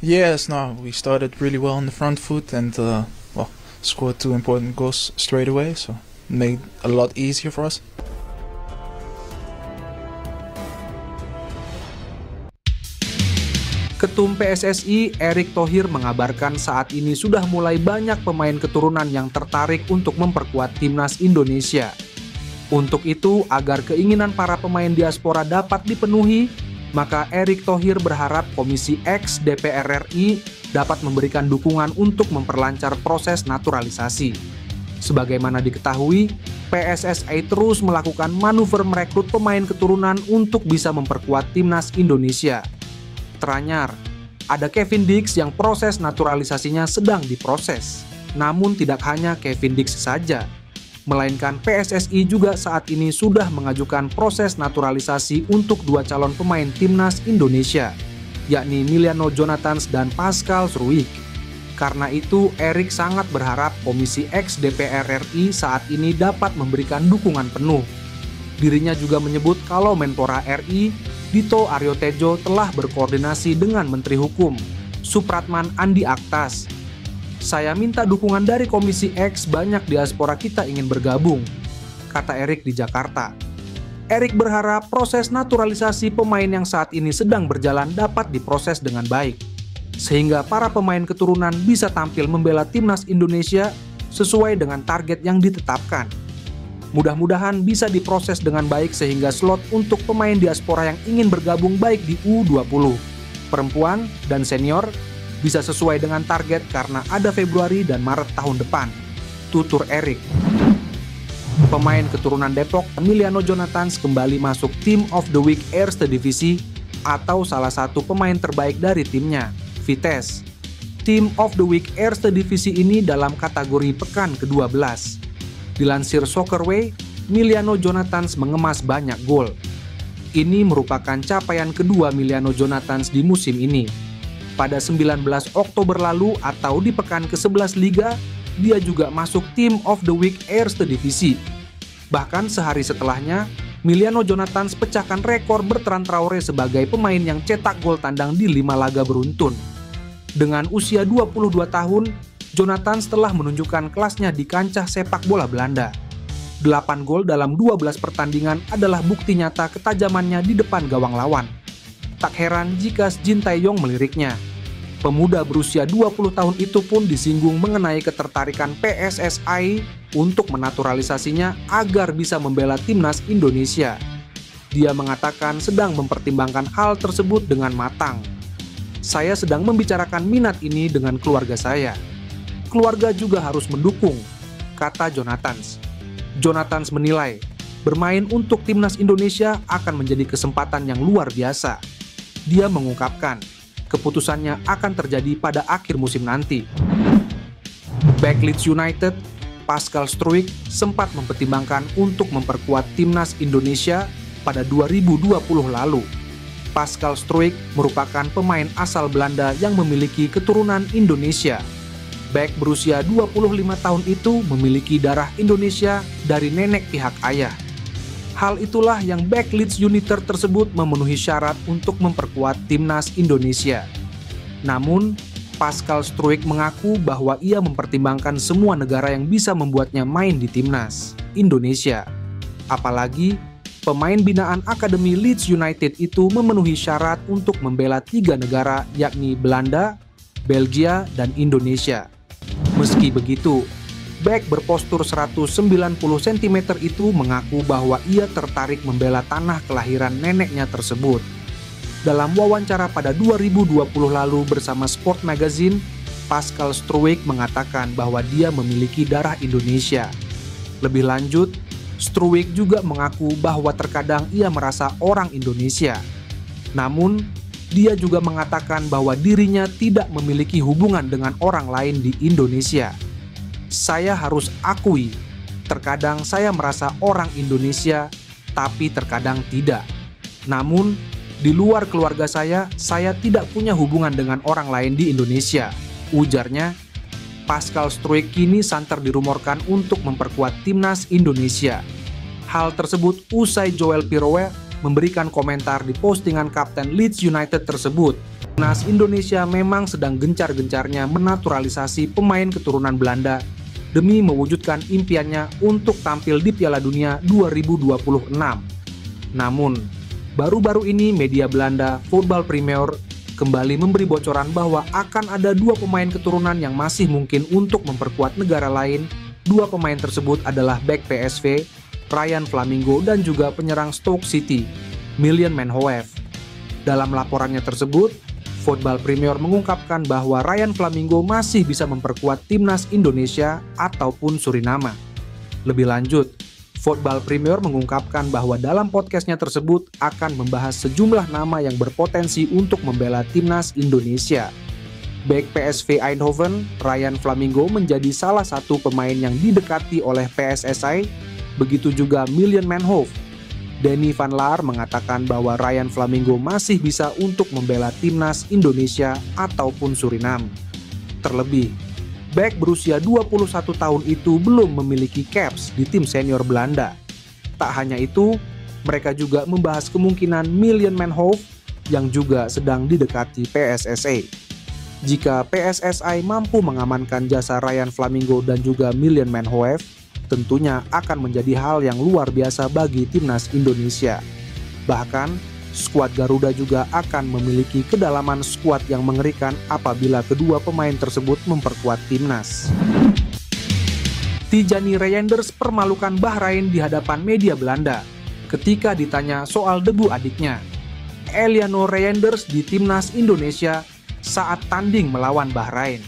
Yes, no, we started really well on the front foot and scored two important goals straight away, so made a lot easier for us. Ketum PSSI Erick Thohir mengabarkan saat ini sudah mulai banyak pemain keturunan yang tertarik untuk memperkuat timnas Indonesia. Untuk itu, agar keinginan para pemain diaspora dapat dipenuhi, maka Erick Thohir berharap Komisi X DPR RI dapat memberikan dukungan untuk memperlancar proses naturalisasi. Sebagaimana diketahui, PSSI terus melakukan manuver merekrut pemain keturunan untuk bisa memperkuat timnas Indonesia. Teranyar, ada Kevin Dix yang proses naturalisasinya sedang diproses. Namun tidak hanya Kevin Dix saja, melainkan PSSI juga saat ini sudah mengajukan proses naturalisasi untuk dua calon pemain timnas Indonesia, yakni Emiliano Jonathans dan Pascal Struijk. Karena itu, Erick sangat berharap Komisi X DPR RI saat ini dapat memberikan dukungan penuh. Dirinya juga menyebut kalau Menpora RI, Dito Aryo Tejo, telah berkoordinasi dengan Menteri Hukum, Supratman Andi Aktas. Saya minta dukungan dari Komisi X, banyak diaspora kita ingin bergabung, kata Erick di Jakarta. Erick berharap proses naturalisasi pemain yang saat ini sedang berjalan dapat diproses dengan baik, sehingga para pemain keturunan bisa tampil membela timnas Indonesia sesuai dengan target yang ditetapkan. Mudah-mudahan bisa diproses dengan baik sehingga slot untuk pemain diaspora yang ingin bergabung baik di U20, perempuan, dan senior bisa sesuai dengan target karena ada Februari dan Maret tahun depan, tutur Erick. Pemain keturunan Depok, Emiliano Jonathans, kembali masuk Team of the Week Eerste Divisie atau salah satu pemain terbaik dari timnya, Vitesse. Team of the Week Eerste Divisie ini dalam kategori pekan ke-12. Dilansir Soccerway, Emiliano Jonathans mengemas banyak gol. Ini merupakan capaian kedua Emiliano Jonathans di musim ini. Pada 19 Oktober lalu atau di pekan ke-11 Liga, dia juga masuk Team of the Week Eerste Divisie. Bahkan sehari setelahnya, Emiliano Jonathans pecahkan rekor Bertrand Traoré sebagai pemain yang cetak gol tandang di 5 laga beruntun. Dengan usia 22 tahun, Jonathans telah menunjukkan kelasnya di kancah sepak bola Belanda. 8 gol dalam 12 pertandingan adalah bukti nyata ketajamannya di depan gawang lawan. Tak heran jika Shin Tae-yong meliriknya. Pemuda berusia 20 tahun itu pun disinggung mengenai ketertarikan PSSI untuk menaturalisasinya agar bisa membela timnas Indonesia. Dia mengatakan sedang mempertimbangkan hal tersebut dengan matang. Saya sedang membicarakan minat ini dengan keluarga saya. Keluarga juga harus mendukung, kata Jonathans. Jonathans menilai, bermain untuk timnas Indonesia akan menjadi kesempatan yang luar biasa. Dia mengungkapkan, keputusannya akan terjadi pada akhir musim nanti. Back Leeds United, Pascal Struijk sempat mempertimbangkan untuk memperkuat timnas Indonesia pada 2020 lalu. Pascal Struijk merupakan pemain asal Belanda yang memiliki keturunan Indonesia. Back berusia 25 tahun itu memiliki darah Indonesia dari nenek pihak ayah. Hal itulah yang back Leeds United tersebut memenuhi syarat untuk memperkuat timnas Indonesia. Namun, Pascal Struijk mengaku bahwa ia mempertimbangkan semua negara yang bisa membuatnya main di timnas Indonesia. Apalagi, pemain binaan Akademi Leeds United itu memenuhi syarat untuk membela 3 negara yakni Belanda, Belgia, dan Indonesia. Meski begitu, back berpostur 190 cm itu mengaku bahwa ia tertarik membela tanah kelahiran neneknya tersebut. Dalam wawancara pada 2020 lalu bersama Sport Magazine, Pascal Struijk mengatakan bahwa dia memiliki darah Indonesia. Lebih lanjut, Struijk juga mengaku bahwa terkadang ia merasa orang Indonesia. Namun, dia juga mengatakan bahwa dirinya tidak memiliki hubungan dengan orang lain di Indonesia. Saya harus akui, terkadang saya merasa orang Indonesia, tapi terkadang tidak. Namun, di luar keluarga saya tidak punya hubungan dengan orang lain di Indonesia, ujarnya. Pascal Struijk kini santer dirumorkan untuk memperkuat timnas Indonesia. Hal tersebut usai Joel Piroe memberikan komentar di postingan kapten Leeds United tersebut. Timnas Indonesia memang sedang gencar-gencarnya menaturalisasi pemain keturunan Belanda demi mewujudkan impiannya untuk tampil di Piala Dunia 2026. Namun, baru-baru ini media Belanda, Voetbal Premier, kembali memberi bocoran bahwa akan ada 2 pemain keturunan yang masih mungkin untuk memperkuat negara lain. 2 pemain tersebut adalah bek PSV, Ryan Flamingo, dan juga penyerang Stoke City, Miljan Manhoef. Dalam laporannya tersebut, Voetbal Premier mengungkapkan bahwa Ryan Flamingo masih bisa memperkuat timnas Indonesia ataupun Suriname. Lebih lanjut, Voetbal Premier mengungkapkan bahwa dalam podcastnya tersebut akan membahas sejumlah nama yang berpotensi untuk membela timnas Indonesia. Bek PSV Eindhoven, Ryan Flamingo menjadi salah satu pemain yang didekati oleh PSSI, begitu juga Miljan Manhoef. Danny van Laar mengatakan bahwa Ryan Flamingo masih bisa untuk membela timnas Indonesia ataupun Suriname. Terlebih, bek berusia 21 tahun itu belum memiliki caps di tim senior Belanda. Tak hanya itu, mereka juga membahas kemungkinan Miljan Manhoef yang juga sedang didekati PSSI. Jika PSSI mampu mengamankan jasa Ryan Flamingo dan juga Miljan Manhoef, tentunya akan menjadi hal yang luar biasa bagi timnas Indonesia. Bahkan, skuad Garuda juga akan memiliki kedalaman skuad yang mengerikan apabila kedua pemain tersebut memperkuat timnas. Tijani Reijnders permalukan Bahrain di hadapan media Belanda ketika ditanya soal debu adiknya. Eliano Reijnders di timnas Indonesia saat tanding melawan Bahrain.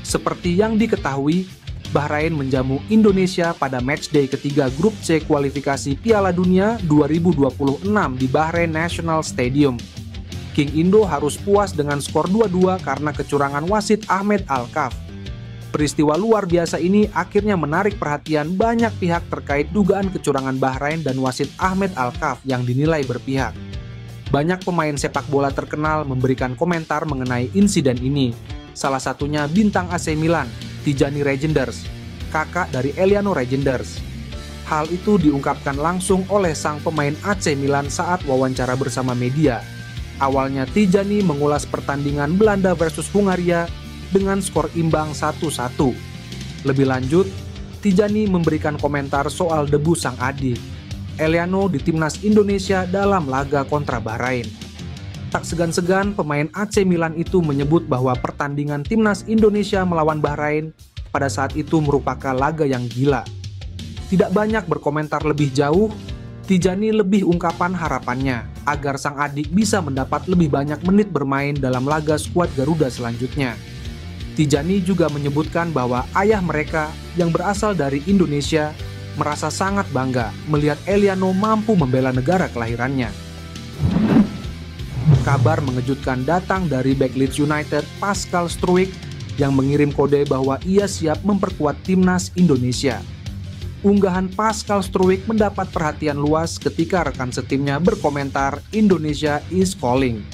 Seperti yang diketahui, Bahrain menjamu Indonesia pada matchday ketiga grup C kualifikasi Piala Dunia 2026 di Bahrain National Stadium. King Indo harus puas dengan skor 2-2 karena kecurangan wasit Ahmed Al-Kaf. Peristiwa luar biasa ini akhirnya menarik perhatian banyak pihak terkait dugaan kecurangan Bahrain dan wasit Ahmed Al-Kaf yang dinilai berpihak. Banyak pemain sepak bola terkenal memberikan komentar mengenai insiden ini. Salah satunya bintang AC Milan, Tijani Reijnders, kakak dari Eliano Reijnders. Hal itu diungkapkan langsung oleh sang pemain AC Milan saat wawancara bersama media. Awalnya Tijani mengulas pertandingan Belanda versus Hungaria dengan skor imbang 1-1. Lebih lanjut, Tijani memberikan komentar soal debu sang adik, Eliano di timnas Indonesia dalam laga kontra Bahrain. Tak segan-segan pemain AC Milan itu menyebut bahwa pertandingan timnas Indonesia melawan Bahrain pada saat itu merupakan laga yang gila. Tidak banyak berkomentar lebih jauh, Tijani lebih ungkapan harapannya agar sang adik bisa mendapat lebih banyak menit bermain dalam laga skuad Garuda selanjutnya. Tijani juga menyebutkan bahwa ayah mereka yang berasal dari Indonesia merasa sangat bangga melihat Eliano mampu membela negara kelahirannya. Kabar mengejutkan datang dari bek Leeds United Pascal Struijk yang mengirim kode bahwa ia siap memperkuat timnas Indonesia. Unggahan Pascal Struijk mendapat perhatian luas ketika rekan setimnya berkomentar Indonesia is calling.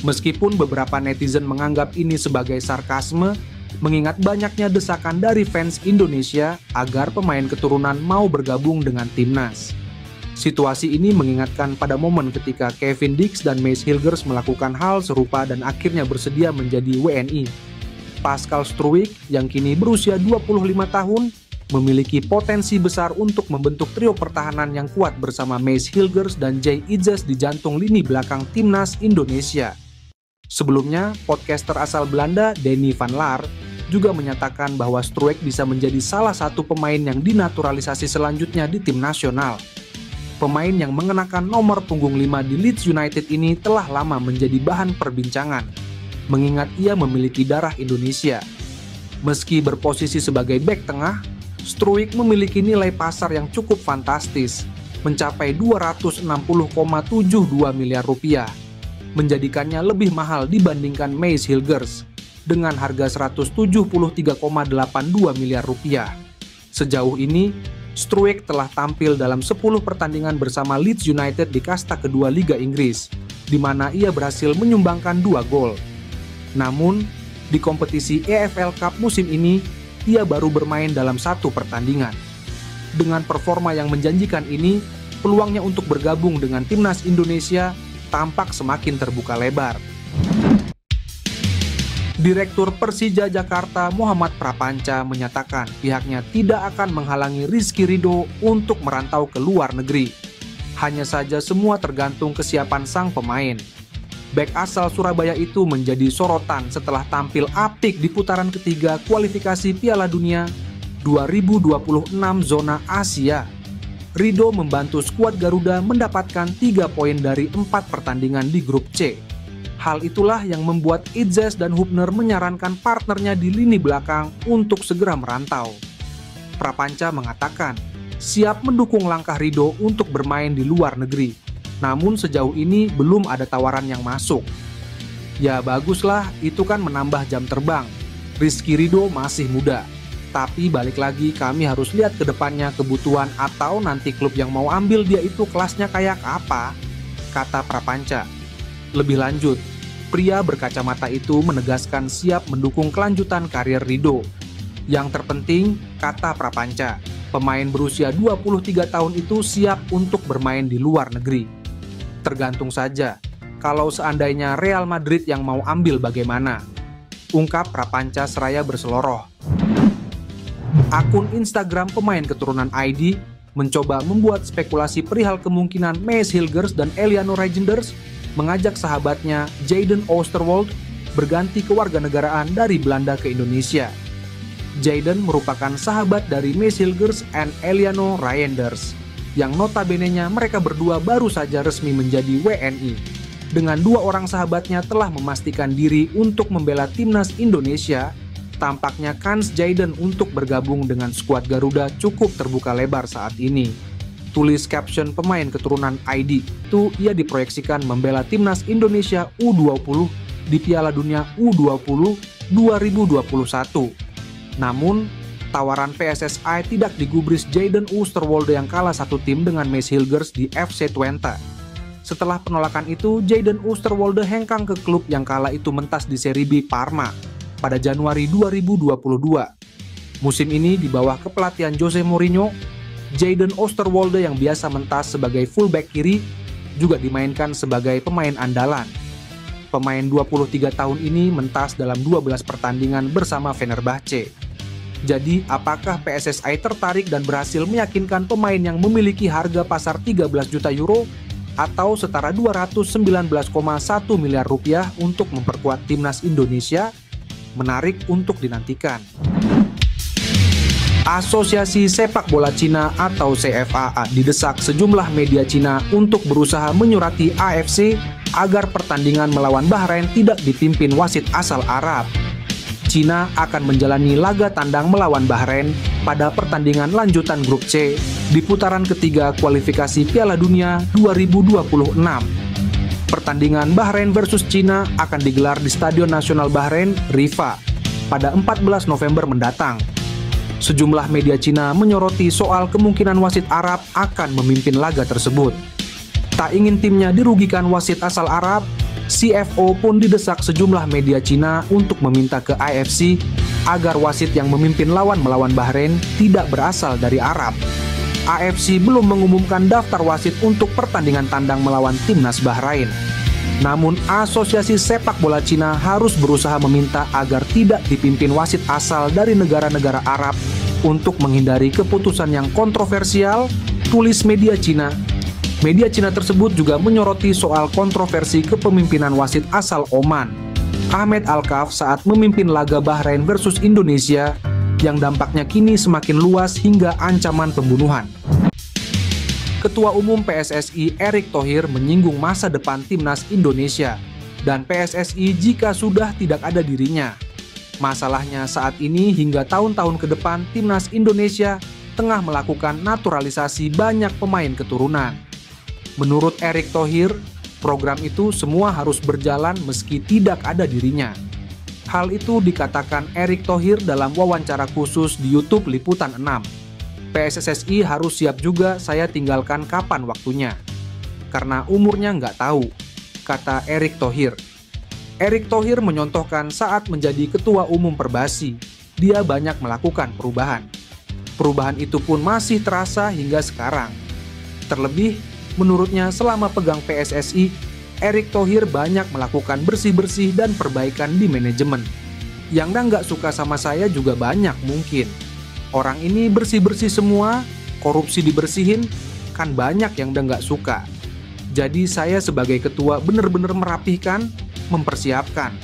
Meskipun beberapa netizen menganggap ini sebagai sarkasme, mengingat banyaknya desakan dari fans Indonesia agar pemain keturunan mau bergabung dengan timnas. Situasi ini mengingatkan pada momen ketika Kevin Dix dan Mace Hilgers melakukan hal serupa dan akhirnya bersedia menjadi WNI. Pascal Struijk yang kini berusia 25 tahun memiliki potensi besar untuk membentuk trio pertahanan yang kuat bersama Mace Hilgers dan Jay Idzes di jantung lini belakang timnas Indonesia. Sebelumnya, podcaster asal Belanda Danny van Laar juga menyatakan bahwa Struijk bisa menjadi salah satu pemain yang dinaturalisasi selanjutnya di tim nasional. Pemain yang mengenakan nomor punggung 5 di Leeds United ini telah lama menjadi bahan perbincangan, mengingat ia memiliki darah Indonesia. Meski berposisi sebagai bek tengah, Struijk memiliki nilai pasar yang cukup fantastis, mencapai 260,72 miliar rupiah, menjadikannya lebih mahal dibandingkan Mace Hilgers dengan harga 173,82 miliar rupiah. Sejauh ini, Struijk telah tampil dalam 10 pertandingan bersama Leeds United di kasta kedua Liga Inggris, di mana ia berhasil menyumbangkan 2 gol. Namun, di kompetisi EFL Cup musim ini, ia baru bermain dalam 1 pertandingan. Dengan performa yang menjanjikan ini, peluangnya untuk bergabung dengan timnas Indonesia tampak semakin terbuka lebar. Direktur Persija Jakarta Muhammad Prapanca menyatakan pihaknya tidak akan menghalangi Rizky Ridho untuk merantau ke luar negeri. Hanya saja semua tergantung kesiapan sang pemain. Bek asal Surabaya itu menjadi sorotan setelah tampil apik di putaran ketiga kualifikasi Piala Dunia 2026 zona Asia. Ridho membantu skuad Garuda mendapatkan 3 poin dari 4 pertandingan di grup C. Hal itulah yang membuat Idzes dan Hubner menyarankan partnernya di lini belakang untuk segera merantau. Prapanca mengatakan siap mendukung langkah Ridho untuk bermain di luar negeri. Namun sejauh ini belum ada tawaran yang masuk. Ya baguslah, itu kan menambah jam terbang. Rizky Ridho masih muda. Tapi balik lagi kami harus lihat ke depannya kebutuhan atau nanti klub yang mau ambil dia itu kelasnya kayak apa, kata Prapanca. Lebih lanjut, pria berkacamata itu menegaskan siap mendukung kelanjutan karir Ridho. Yang terpenting, kata Prapanca, pemain berusia 23 tahun itu siap untuk bermain di luar negeri. Tergantung saja, kalau seandainya Real Madrid yang mau ambil bagaimana, ungkap Prapanca seraya berseloroh. Akun Instagram pemain keturunan ID mencoba membuat spekulasi perihal kemungkinan Maes Hilgers dan Eliano Reijnders mengajak sahabatnya Jayden Oosterwolde berganti kewarganegaraan dari Belanda ke Indonesia. Jayden merupakan sahabat dari Maes Hilgers dan Eliano Reijnders, yang notabene-nya mereka berdua baru saja resmi menjadi WNI. Dengan 2 orang sahabatnya telah memastikan diri untuk membela timnas Indonesia, tampaknya kans Jayden untuk bergabung dengan skuad Garuda cukup terbuka lebar saat ini. Tulis caption pemain keturunan ID itu ia diproyeksikan membela timnas Indonesia U20 di Piala Dunia U20 2021. Namun, tawaran PSSI tidak digubris Jayden Oosterwolde yang kalah 1 tim dengan Maes Hilgers di FC Twente. Setelah penolakan itu, Jayden Oosterwolde hengkang ke klub yang kala itu mentas di Serie B Parma pada Januari 2022. Musim ini di bawah kepelatihan Jose Mourinho, Jayden Oosterwolde yang biasa mentas sebagai fullback kiri juga dimainkan sebagai pemain andalan. Pemain 23 tahun ini mentas dalam 12 pertandingan bersama Fenerbahce. Jadi, apakah PSSI tertarik dan berhasil meyakinkan pemain yang memiliki harga pasar 13 juta euro atau setara 219,1 miliar rupiah untuk memperkuat timnas Indonesia? Menarik untuk dinantikan. Asosiasi Sepak Bola Cina atau CFA didesak sejumlah media Cina untuk berusaha menyurati AFC agar pertandingan melawan Bahrain tidak dipimpin wasit asal Arab. Cina akan menjalani laga tandang melawan Bahrain pada pertandingan lanjutan grup C di putaran ketiga kualifikasi Piala Dunia 2026. Pertandingan Bahrain versus Cina akan digelar di Stadion Nasional Bahrain, Rifa, pada 14 November mendatang. Sejumlah media Cina menyoroti soal kemungkinan wasit Arab akan memimpin laga tersebut. Tak ingin timnya dirugikan wasit asal Arab, CFO pun didesak sejumlah media Cina untuk meminta ke AFC agar wasit yang memimpin lawan melawan Bahrain tidak berasal dari Arab. AFC belum mengumumkan daftar wasit untuk pertandingan tandang melawan timnas Bahrain. Namun, Asosiasi Sepak Bola Cina harus berusaha meminta agar tidak dipimpin wasit asal dari negara-negara Arab untuk menghindari keputusan yang kontroversial, tulis media Cina. Media Cina tersebut juga menyoroti soal kontroversi kepemimpinan wasit asal Oman, Ahmed Alkaf, saat memimpin laga Bahrain versus Indonesia yang dampaknya kini semakin luas hingga ancaman pembunuhan. Ketua Umum PSSI Erick Thohir menyinggung masa depan timnas Indonesia dan PSSI jika sudah tidak ada dirinya. Masalahnya saat ini hingga tahun-tahun ke depan timnas Indonesia tengah melakukan naturalisasi banyak pemain keturunan. Menurut Erick Thohir, program itu semua harus berjalan meski tidak ada dirinya. Hal itu dikatakan Erick Thohir dalam wawancara khusus di YouTube Liputan 6. PSSI harus siap juga saya tinggalkan kapan waktunya. Karena umurnya nggak tahu, kata Erick Thohir. Erick Thohir menyontohkan saat menjadi Ketua Umum Perbasi, dia banyak melakukan perubahan. Perubahan itu pun masih terasa hingga sekarang. Terlebih, menurutnya selama pegang PSSI, Erick Thohir banyak melakukan bersih-bersih dan perbaikan di manajemen. Yang nggak suka sama saya juga banyak mungkin. Orang ini bersih-bersih semua, korupsi dibersihin, kan banyak yang udah nggak suka. Jadi saya sebagai ketua benar-benar merapihkan, mempersiapkan.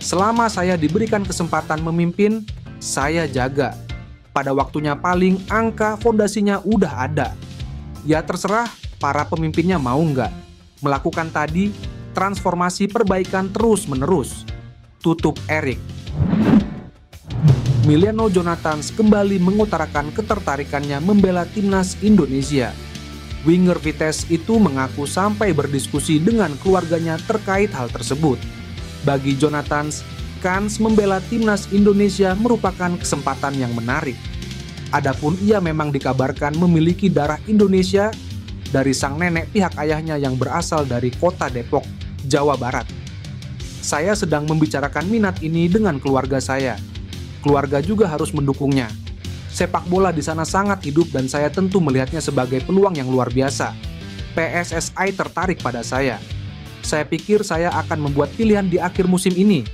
Selama saya diberikan kesempatan memimpin, saya jaga. Pada waktunya paling angka fondasinya udah ada. Ya terserah para pemimpinnya mau nggak melakukan tadi transformasi perbaikan terus-menerus. Tutup Erik. Emiliano Jonathans kembali mengutarakan ketertarikannya membela timnas Indonesia. Winger Vitesse itu mengaku sampai berdiskusi dengan keluarganya terkait hal tersebut. Bagi Jonathans, kans membela timnas Indonesia merupakan kesempatan yang menarik. Adapun ia memang dikabarkan memiliki darah Indonesia dari sang nenek pihak ayahnya yang berasal dari kota Depok, Jawa Barat. Saya sedang membicarakan minat ini dengan keluarga saya. Keluarga juga harus mendukungnya. Sepak bola di sana sangat hidup dan saya tentu melihatnya sebagai peluang yang luar biasa. PSSI tertarik pada saya. Saya pikir saya akan membuat pilihan di akhir musim ini,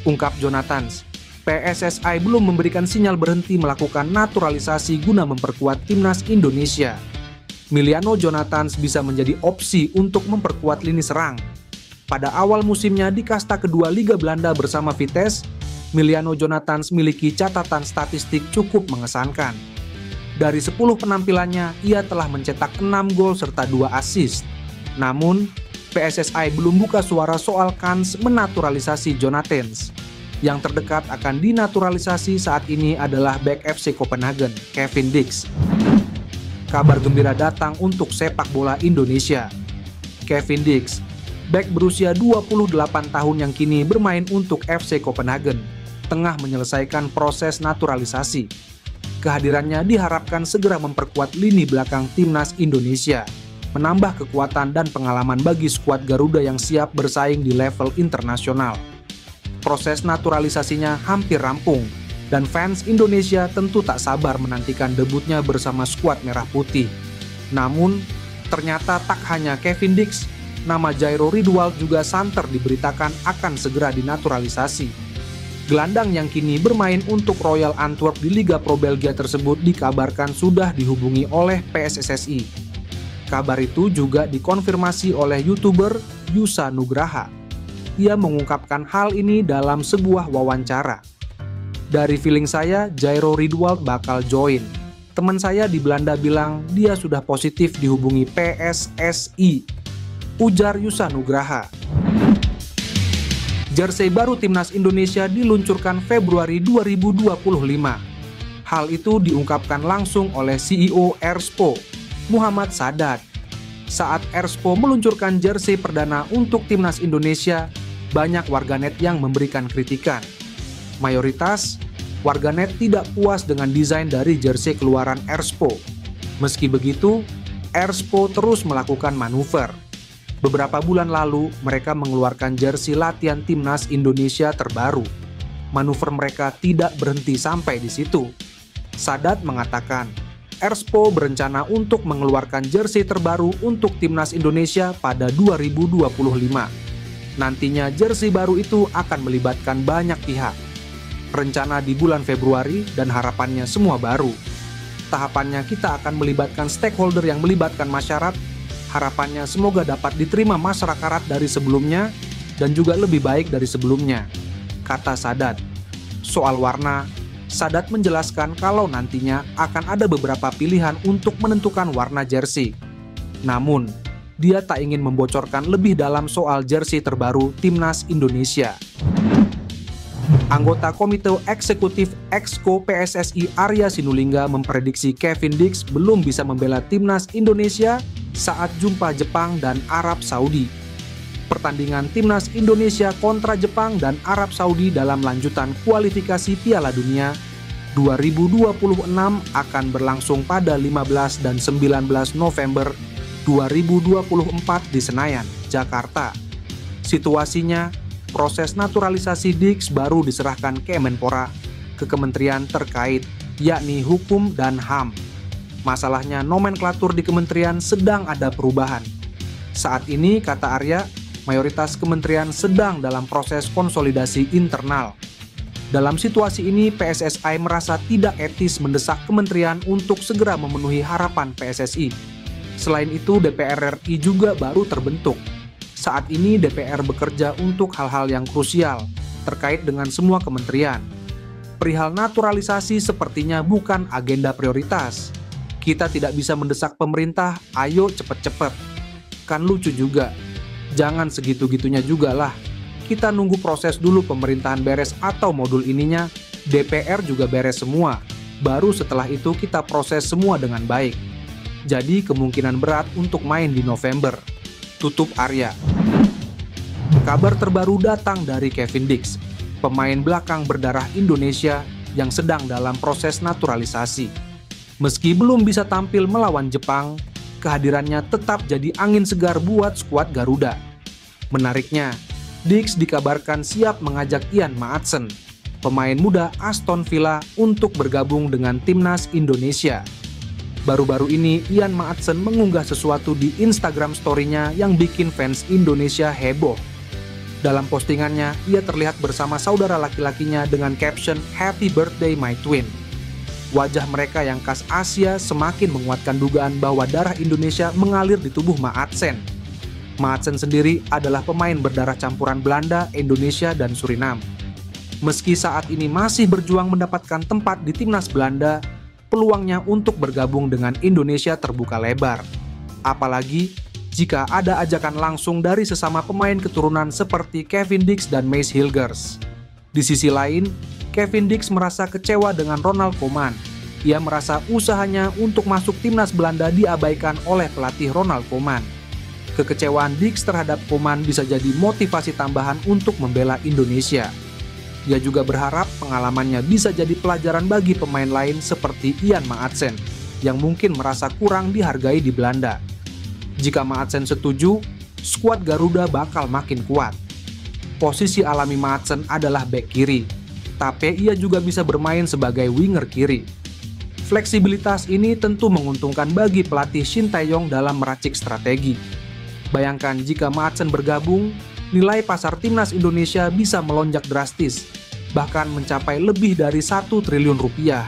ungkap Jonathans. PSSI belum memberikan sinyal berhenti melakukan naturalisasi guna memperkuat timnas Indonesia. Emiliano Jonathans bisa menjadi opsi untuk memperkuat lini serang. Pada awal musimnya di kasta kedua Liga Belanda bersama Vitesse, Emiliano Jonathans memiliki catatan statistik cukup mengesankan. Dari 10 penampilannya, ia telah mencetak 6 gol serta 2 assist. Namun, PSSI belum buka suara soal kans menaturalisasi Jonathans. Yang terdekat akan dinaturalisasi saat ini adalah bek FC Copenhagen, Kevin Dix. Kabar gembira datang untuk sepak bola Indonesia. Kevin Dix, bek berusia 28 tahun yang kini bermain untuk FC Copenhagen, tengah menyelesaikan proses naturalisasi. Kehadirannya diharapkan segera memperkuat lini belakang timnas Indonesia, menambah kekuatan dan pengalaman bagi skuad Garuda yang siap bersaing di level internasional. Proses naturalisasinya hampir rampung, dan fans Indonesia tentu tak sabar menantikan debutnya bersama skuad Merah Putih. Namun, ternyata tak hanya Kevin Dix, nama Jairo Riedewald juga santer diberitakan akan segera dinaturalisasi. Gelandang yang kini bermain untuk Royal Antwerp di Liga Pro Belgia tersebut dikabarkan sudah dihubungi oleh PSSSI. Kabar itu juga dikonfirmasi oleh YouTuber Yusa Nugraha. Ia mengungkapkan hal ini dalam sebuah wawancara. Dari feeling saya, Jairo Riedewald bakal join. Teman saya di Belanda bilang dia sudah positif dihubungi PSSI, ujar Yusa Nugraha. Jersey baru timnas Indonesia diluncurkan Februari 2025. Hal itu diungkapkan langsung oleh CEO Erspo, Muhammad Sadat. Saat Erspo meluncurkan jersey perdana untuk timnas Indonesia, banyak warganet yang memberikan kritikan. Mayoritas warganet tidak puas dengan desain dari jersey keluaran Erspo. Meski begitu, Erspo terus melakukan manuver. Beberapa bulan lalu, mereka mengeluarkan jersey latihan timnas Indonesia terbaru. Manuver mereka tidak berhenti sampai di situ. Sadat mengatakan, Erspo berencana untuk mengeluarkan jersey terbaru untuk timnas Indonesia pada 2025. Nantinya jersey baru itu akan melibatkan banyak pihak. Rencana di bulan Februari dan harapannya semua baru. Tahapannya kita akan melibatkan stakeholder yang melibatkan masyarakat. Harapannya semoga dapat diterima masyarakat dari sebelumnya dan juga lebih baik dari sebelumnya, kata Sadat. Soal warna, Sadat menjelaskan kalau nantinya akan ada beberapa pilihan untuk menentukan warna jersey. Namun, dia tak ingin membocorkan lebih dalam soal jersey terbaru timnas Indonesia. Anggota Komite Eksekutif Exco PSSI Arya Sinulinga memprediksi Kevin Dix belum bisa membela timnas Indonesia saat jumpa Jepang dan Arab Saudi. Pertandingan timnas Indonesia kontra Jepang dan Arab Saudi dalam lanjutan kualifikasi Piala Dunia 2026 akan berlangsung pada 15 dan 19 November 2024 di Senayan, Jakarta. Situasinya, proses naturalisasi Dix baru diserahkan Kemenpora ke kementerian terkait, yakni Hukum dan HAM. Masalahnya nomenklatur di kementerian sedang ada perubahan. Saat ini, kata Arya, mayoritas kementerian sedang dalam proses konsolidasi internal. Dalam situasi ini, PSSI merasa tidak etis mendesak kementerian untuk segera memenuhi harapan PSSI. Selain itu, DPR RI juga baru terbentuk. Saat ini DPR bekerja untuk hal-hal yang krusial terkait dengan semua kementerian. Perihal naturalisasi sepertinya bukan agenda prioritas. Kita tidak bisa mendesak pemerintah, ayo cepet-cepet. Kan lucu juga. Jangan segitu-gitunya juga lah. Kita nunggu proses dulu pemerintahan beres atau modul ininya, DPR juga beres semua. Baru setelah itu kita proses semua dengan baik. Jadi kemungkinan berat untuk main di November. Tutup Arya. Kabar terbaru datang dari Kevin Dix, pemain belakang berdarah Indonesia yang sedang dalam proses naturalisasi. Meski belum bisa tampil melawan Jepang, kehadirannya tetap jadi angin segar buat skuad Garuda. Menariknya, Dix dikabarkan siap mengajak Ian Maatsen, pemain muda Aston Villa, untuk bergabung dengan timnas Indonesia. Baru-baru ini Ian Maatsen mengunggah sesuatu di Instagram story-nya yang bikin fans Indonesia heboh. Dalam postingannya, ia terlihat bersama saudara laki-lakinya dengan caption "Happy Birthday My Twin". Wajah mereka yang khas Asia semakin menguatkan dugaan bahwa darah Indonesia mengalir di tubuh Maatsen. Maatsen sendiri adalah pemain berdarah campuran Belanda, Indonesia, dan Suriname. Meski saat ini masih berjuang mendapatkan tempat di timnas Belanda, peluangnya untuk bergabung dengan Indonesia terbuka lebar. Apalagi jika ada ajakan langsung dari sesama pemain keturunan seperti Kevin Dix dan Mace Hilgers. Di sisi lain, Kevin Dix merasa kecewa dengan Ronald Koeman. Ia merasa usahanya untuk masuk timnas Belanda diabaikan oleh pelatih Ronald Koeman. Kekecewaan Dix terhadap Koeman bisa jadi motivasi tambahan untuk membela Indonesia. Ia juga berharap pengalamannya bisa jadi pelajaran bagi pemain lain seperti Ian Maatsen, yang mungkin merasa kurang dihargai di Belanda. Jika Maatsen setuju, skuad Garuda bakal makin kuat. Posisi alami Maatsen adalah bek kiri, tapi ia juga bisa bermain sebagai winger kiri. Fleksibilitas ini tentu menguntungkan bagi pelatih Shin Tae-yong dalam meracik strategi. Bayangkan jika Maatsen bergabung, nilai pasar timnas Indonesia bisa melonjak drastis, bahkan mencapai lebih dari 1 triliun rupiah.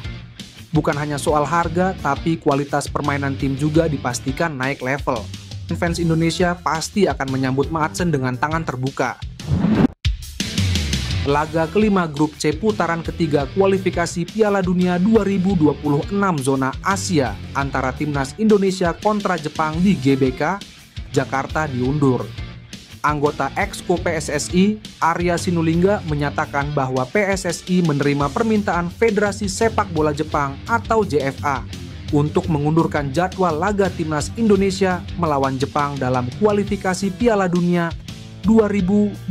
Bukan hanya soal harga, tapi kualitas permainan tim juga dipastikan naik level. Fans Indonesia pasti akan menyambut Maatsen dengan tangan terbuka. Laga kelima grup C putaran ketiga kualifikasi Piala Dunia 2026 zona Asia antara timnas Indonesia kontra Jepang di GBK Jakarta diundur. Anggota Exco PSSI, Arya Sinulinga, menyatakan bahwa PSSI menerima permintaan Federasi Sepak Bola Jepang atau JFA untuk mengundurkan jadwal laga timnas Indonesia melawan Jepang dalam kualifikasi Piala Dunia 2026.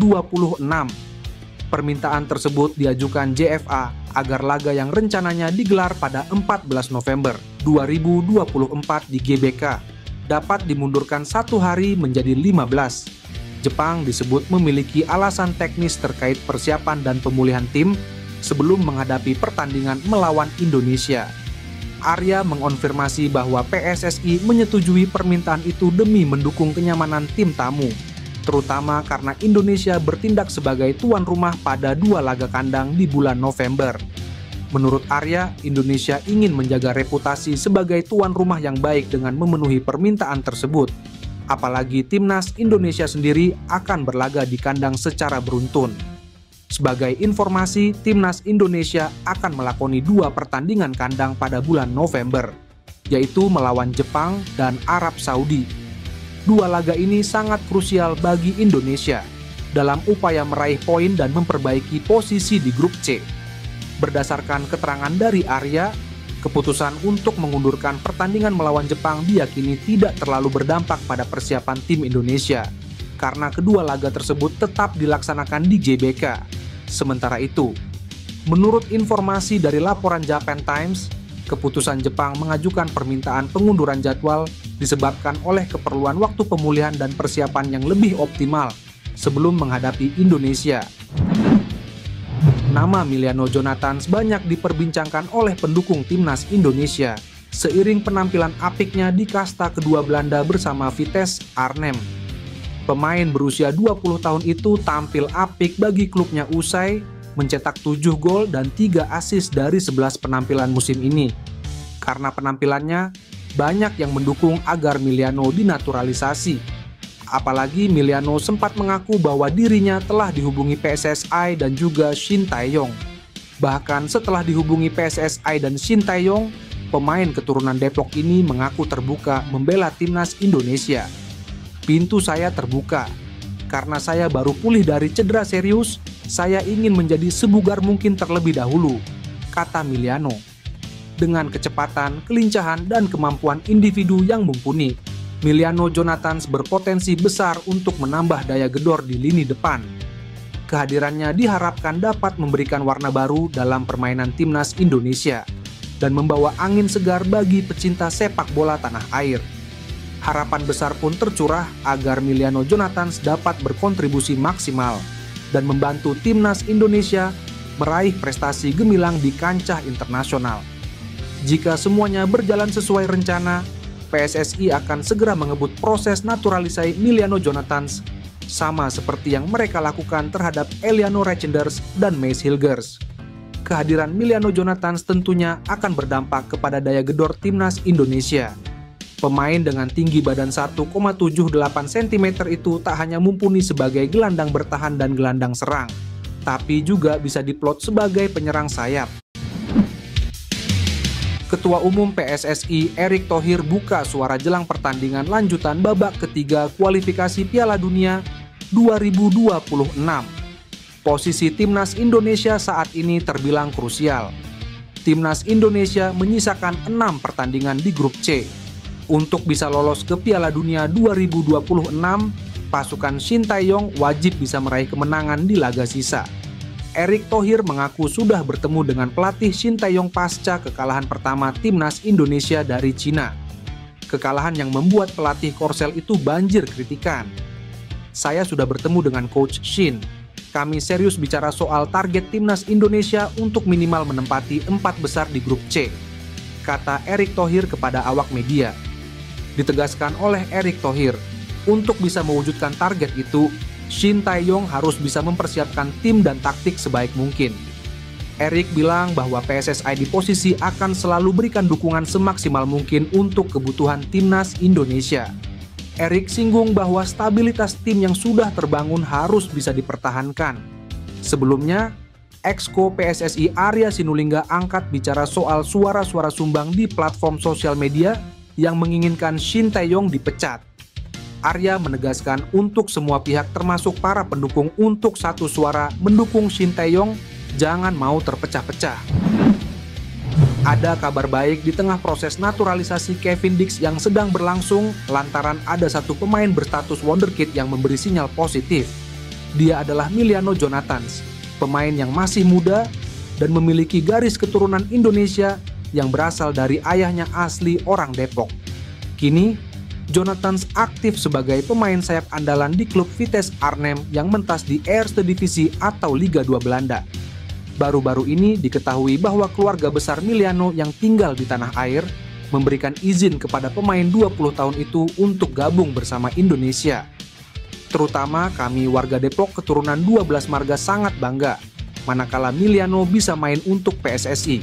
Permintaan tersebut diajukan JFA agar laga yang rencananya digelar pada 14 November 2024 di GBK dapat dimundurkan 1 hari menjadi 15. Jepang disebut memiliki alasan teknis terkait persiapan dan pemulihan tim sebelum menghadapi pertandingan melawan Indonesia. Arya mengonfirmasi bahwa PSSI menyetujui permintaan itu demi mendukung kenyamanan tim tamu, terutama karena Indonesia bertindak sebagai tuan rumah pada 2 laga kandang di bulan November. Menurut Arya, Indonesia ingin menjaga reputasi sebagai tuan rumah yang baik dengan memenuhi permintaan tersebut. Apalagi timnas Indonesia sendiri akan berlaga di kandang secara beruntun. Sebagai informasi, timnas Indonesia akan melakoni 2 pertandingan kandang pada bulan November, yaitu melawan Jepang dan Arab Saudi. 2 laga ini sangat krusial bagi Indonesia dalam upaya meraih poin dan memperbaiki posisi di grup C. Berdasarkan keterangan dari Arya, keputusan untuk mengundurkan pertandingan melawan Jepang diyakini tidak terlalu berdampak pada persiapan tim Indonesia, karena kedua laga tersebut tetap dilaksanakan di GBK. Sementara itu, menurut informasi dari laporan Japan Times, keputusan Jepang mengajukan permintaan pengunduran jadwal disebabkan oleh keperluan waktu pemulihan dan persiapan yang lebih optimal sebelum menghadapi Indonesia. Nama Emiliano Jonathan banyak diperbincangkan oleh pendukung timnas Indonesia seiring penampilan apiknya di kasta kedua Belanda bersama Vitesse Arnhem. Pemain berusia 20 tahun itu tampil apik bagi klubnya usai mencetak 7 gol dan 3 assist dari 11 penampilan musim ini. Karena penampilannya, banyak yang mendukung agar Emiliano dinaturalisasi. Apalagi Emiliano sempat mengaku bahwa dirinya telah dihubungi PSSI dan juga Shin Tae-yong. Bahkan setelah dihubungi PSSI dan Shin Tae-yong, pemain keturunan Depok ini mengaku terbuka membela timnas Indonesia. Pintu saya terbuka. Karena saya baru pulih dari cedera serius, saya ingin menjadi sebugar mungkin terlebih dahulu, kata Emiliano. Dengan kecepatan, kelincahan, dan kemampuan individu yang mumpuni, Emiliano Jonathans berpotensi besar untuk menambah daya gedor di lini depan. Kehadirannya diharapkan dapat memberikan warna baru dalam permainan timnas Indonesia dan membawa angin segar bagi pecinta sepak bola tanah air. Harapan besar pun tercurah agar Emiliano Jonathans dapat berkontribusi maksimal dan membantu timnas Indonesia meraih prestasi gemilang di kancah internasional. Jika semuanya berjalan sesuai rencana, PSSI akan segera mengebut proses naturalisasi Emiliano Jonathans, sama seperti yang mereka lakukan terhadap Eliano Reijenders dan Mees Hilgers. Kehadiran Emiliano Jonathans tentunya akan berdampak kepada daya gedor timnas Indonesia. Pemain dengan tinggi badan 1,78 cm itu tak hanya mumpuni sebagai gelandang bertahan dan gelandang serang, tapi juga bisa diplot sebagai penyerang sayap. Ketua Umum PSSI Erick Thohir buka suara jelang pertandingan lanjutan babak ketiga kualifikasi Piala Dunia 2026. Posisi timnas Indonesia saat ini terbilang krusial. Timnas Indonesia menyisakan 6 pertandingan di grup C. Untuk bisa lolos ke Piala Dunia 2026, pasukan Shin Tae-yong wajib bisa meraih kemenangan di laga sisa. Erick Thohir mengaku sudah bertemu dengan pelatih Shin Tae-yong pasca kekalahan pertama timnas Indonesia dari Cina. Kekalahan yang membuat pelatih Korsel itu banjir kritikan. Saya sudah bertemu dengan Coach Shin. Kami serius bicara soal target timnas Indonesia untuk minimal menempati 4 besar di grup C, kata Erick Thohir kepada awak media. Ditegaskan oleh Erick Thohir, untuk bisa mewujudkan target itu, Shin Tae-yong harus bisa mempersiapkan tim dan taktik sebaik mungkin. Erick bilang bahwa PSSI di posisi akan selalu berikan dukungan semaksimal mungkin untuk kebutuhan timnas Indonesia. Erick singgung bahwa stabilitas tim yang sudah terbangun harus bisa dipertahankan. Sebelumnya, Exco PSSI Arya Sinulinga angkat bicara soal suara-suara sumbang di platform sosial media yang menginginkan Shin Tae-yong dipecat. Arya menegaskan untuk semua pihak termasuk para pendukung untuk satu suara mendukung Shin Tae-yong jangan mau terpecah-pecah. Ada kabar baik di tengah proses naturalisasi Kevin Dix yang sedang berlangsung lantaran ada satu pemain berstatus wonderkid yang memberi sinyal positif. Dia adalah Emiliano Jonathans, pemain yang masih muda dan memiliki garis keturunan Indonesia yang berasal dari ayahnya asli orang Depok. Kini, Jonathans aktif sebagai pemain sayap andalan di klub Vitesse Arnhem yang mentas di Eerste Divisie atau Liga 2 Belanda. Baru-baru ini diketahui bahwa keluarga besar Emiliano yang tinggal di tanah air memberikan izin kepada pemain 20 tahun itu untuk gabung bersama Indonesia. Terutama kami warga Depok keturunan 12 marga sangat bangga manakala Emiliano bisa main untuk PSSI.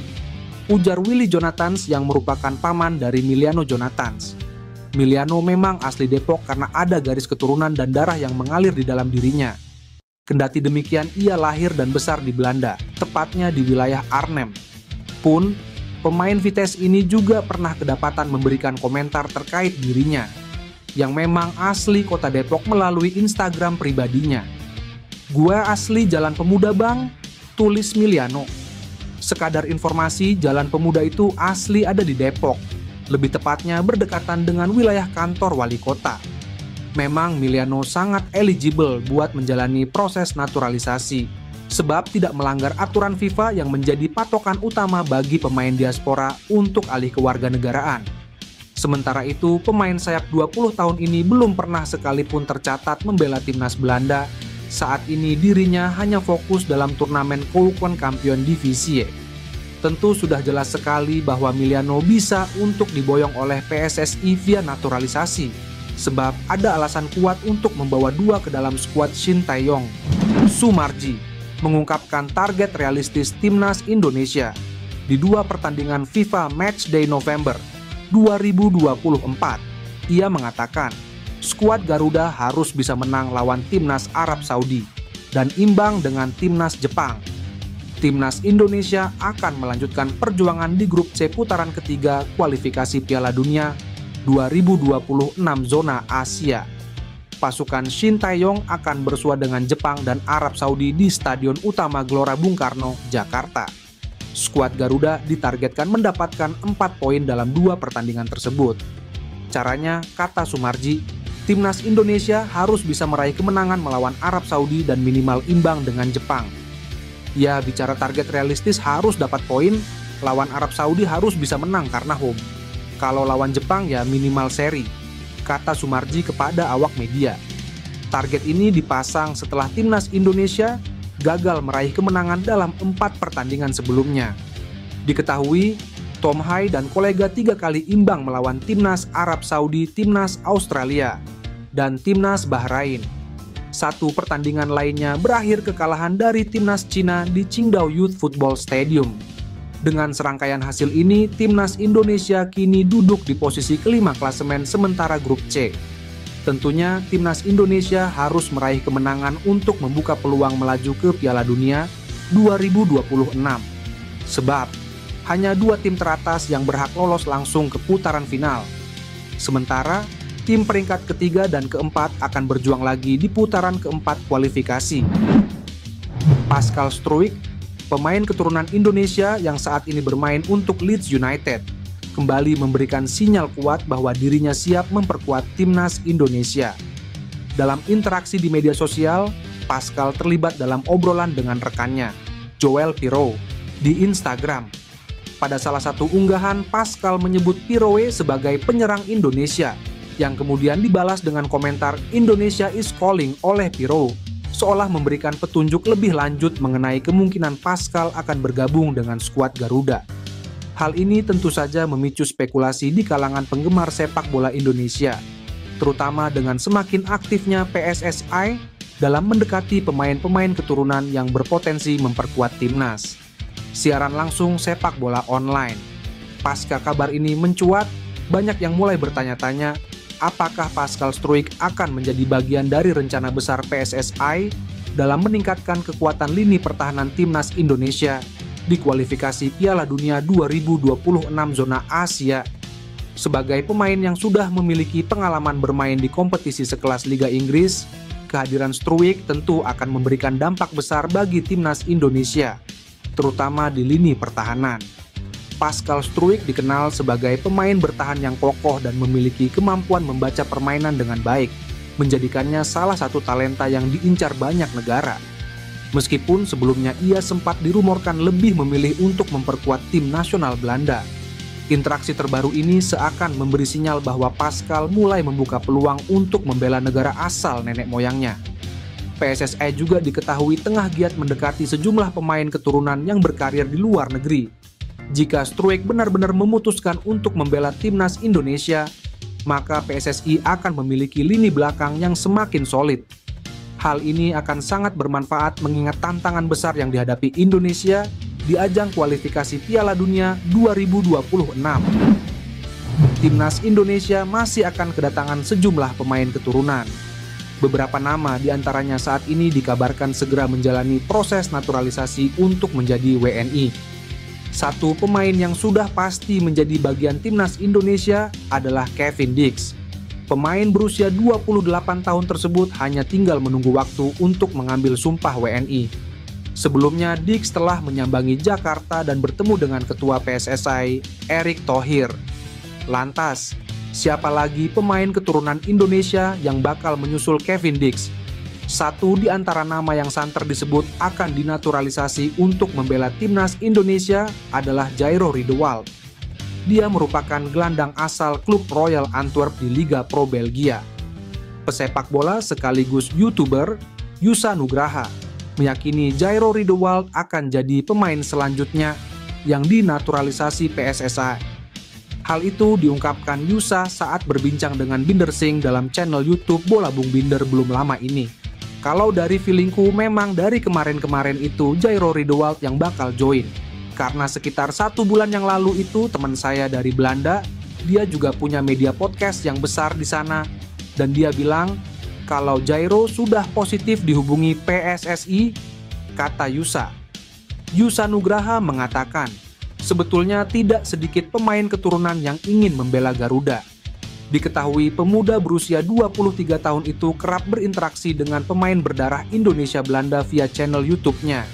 Ujar Willy Jonathans yang merupakan paman dari Emiliano Jonathans. Emiliano memang asli Depok karena ada garis keturunan dan darah yang mengalir di dalam dirinya. Kendati demikian, ia lahir dan besar di Belanda, tepatnya di wilayah Arnhem. Pun, pemain Vitesse ini juga pernah kedapatan memberikan komentar terkait dirinya, yang memang asli kota Depok melalui Instagram pribadinya. "Gua asli Jalan Pemuda bang," tulis Emiliano. Sekadar informasi, Jalan Pemuda itu asli ada di Depok, lebih tepatnya berdekatan dengan wilayah kantor wali kota. Memang Emiliano sangat eligible buat menjalani proses naturalisasi, sebab tidak melanggar aturan FIFA yang menjadi patokan utama bagi pemain diaspora untuk alih kewarganegaraan. Sementara itu, pemain sayap 20 tahun ini belum pernah sekalipun tercatat membela timnas Belanda. Saat ini dirinya hanya fokus dalam turnamen Keukenkampion Divisie. Tentu sudah jelas sekali bahwa Emiliano bisa untuk diboyong oleh PSSI via naturalisasi, sebab ada alasan kuat untuk membawa dua ke dalam skuad Shin Tae-yong. Sumarji, mengungkapkan target realistis timnas Indonesia di 2 pertandingan FIFA Matchday November 2024. Ia mengatakan, skuad Garuda harus bisa menang lawan timnas Arab Saudi dan imbang dengan timnas Jepang. Timnas Indonesia akan melanjutkan perjuangan di grup C putaran ketiga kualifikasi Piala Dunia 2026 zona Asia. Pasukan Shin Tae-yong akan bersua dengan Jepang dan Arab Saudi di Stadion Utama Gelora Bung Karno, Jakarta. Skuad Garuda ditargetkan mendapatkan 4 poin dalam 2 pertandingan tersebut. Caranya, kata Sumarji, timnas Indonesia harus bisa meraih kemenangan melawan Arab Saudi dan minimal imbang dengan Jepang. Ya, bicara target realistis harus dapat poin, lawan Arab Saudi harus bisa menang karena home. Kalau lawan Jepang ya minimal seri, kata Sumarji kepada awak media. Target ini dipasang setelah timnas Indonesia gagal meraih kemenangan dalam 4 pertandingan sebelumnya. Diketahui, Tom Hai dan kolega 3 kali imbang melawan timnas Arab Saudi, timnas Australia, dan timnas Bahrain. 1 pertandingan lainnya berakhir kekalahan dari timnas Cina di Qingdao Youth Football Stadium. Dengan serangkaian hasil ini, timnas Indonesia kini duduk di posisi kelima klasemen sementara grup C. Tentunya timnas Indonesia harus meraih kemenangan untuk membuka peluang melaju ke Piala Dunia 2026. Sebab hanya 2 tim teratas yang berhak lolos langsung ke putaran final. Sementara tim peringkat ketiga dan keempat akan berjuang lagi di putaran keempat kualifikasi. Pascal Struijk, pemain keturunan Indonesia yang saat ini bermain untuk Leeds United, kembali memberikan sinyal kuat bahwa dirinya siap memperkuat timnas Indonesia. Dalam interaksi di media sosial, Pascal terlibat dalam obrolan dengan rekannya, Joel Piroe, di Instagram. Pada salah satu unggahan, Pascal menyebut Piroe sebagai penyerang Indonesia, yang kemudian dibalas dengan komentar Indonesia is calling oleh Piroe, seolah memberikan petunjuk lebih lanjut mengenai kemungkinan Pascal akan bergabung dengan skuad Garuda. Hal ini tentu saja memicu spekulasi di kalangan penggemar sepak bola Indonesia, terutama dengan semakin aktifnya PSSI dalam mendekati pemain-pemain keturunan yang berpotensi memperkuat timnas. Siaran langsung sepak bola online. Pasca kabar ini mencuat, banyak yang mulai bertanya-tanya, apakah Pascal Struijk akan menjadi bagian dari rencana besar PSSI dalam meningkatkan kekuatan lini pertahanan timnas Indonesia di kualifikasi Piala Dunia 2026 zona Asia. Sebagai pemain yang sudah memiliki pengalaman bermain di kompetisi sekelas Liga Inggris, kehadiran Struijk tentu akan memberikan dampak besar bagi timnas Indonesia, terutama di lini pertahanan. Pascal Struijk dikenal sebagai pemain bertahan yang kokoh dan memiliki kemampuan membaca permainan dengan baik, menjadikannya salah satu talenta yang diincar banyak negara. Meskipun sebelumnya ia sempat dirumorkan lebih memilih untuk memperkuat tim nasional Belanda. Interaksi terbaru ini seakan memberi sinyal bahwa Pascal mulai membuka peluang untuk membela negara asal nenek moyangnya. PSSI juga diketahui tengah giat mendekati sejumlah pemain keturunan yang berkarir di luar negeri. Jika Struijk benar-benar memutuskan untuk membela timnas Indonesia, maka PSSI akan memiliki lini belakang yang semakin solid. Hal ini akan sangat bermanfaat mengingat tantangan besar yang dihadapi Indonesia di ajang kualifikasi Piala Dunia 2026. Timnas Indonesia masih akan kedatangan sejumlah pemain keturunan. Beberapa nama diantaranya saat ini dikabarkan segera menjalani proses naturalisasi untuk menjadi WNI. Satu pemain yang sudah pasti menjadi bagian timnas Indonesia adalah Kevin Dix. Pemain berusia 28 tahun tersebut hanya tinggal menunggu waktu untuk mengambil sumpah WNI. Sebelumnya, Dix telah menyambangi Jakarta dan bertemu dengan Ketua PSSI, Erick Thohir. Lantas, siapa lagi pemain keturunan Indonesia yang bakal menyusul Kevin Dix? Satu di antara nama yang santer disebut akan dinaturalisasi untuk membela timnas Indonesia adalah Jairo Riedewald. Dia merupakan gelandang asal klub Royal Antwerp di Liga Pro Belgia. Pesepak bola sekaligus YouTuber, Yusa Nugraha, meyakini Jairo Riedewald akan jadi pemain selanjutnya yang dinaturalisasi PSSI. Hal itu diungkapkan Yusa saat berbincang dengan Binder Singh dalam channel YouTube Bola Bung Binder belum lama ini. Kalau dari feelingku memang dari kemarin-kemarin itu Jairo Riedewald yang bakal join. Karena sekitar 1 bulan yang lalu itu teman saya dari Belanda, dia juga punya media podcast yang besar di sana. Dan dia bilang kalau Jairo sudah positif dihubungi PSSI, kata Yusa. Yusa Nugraha mengatakan, sebetulnya tidak sedikit pemain keturunan yang ingin membela Garuda. Diketahui pemuda berusia 23 tahun itu kerap berinteraksi dengan pemain berdarah Indonesia Belanda via channel YouTube-nya.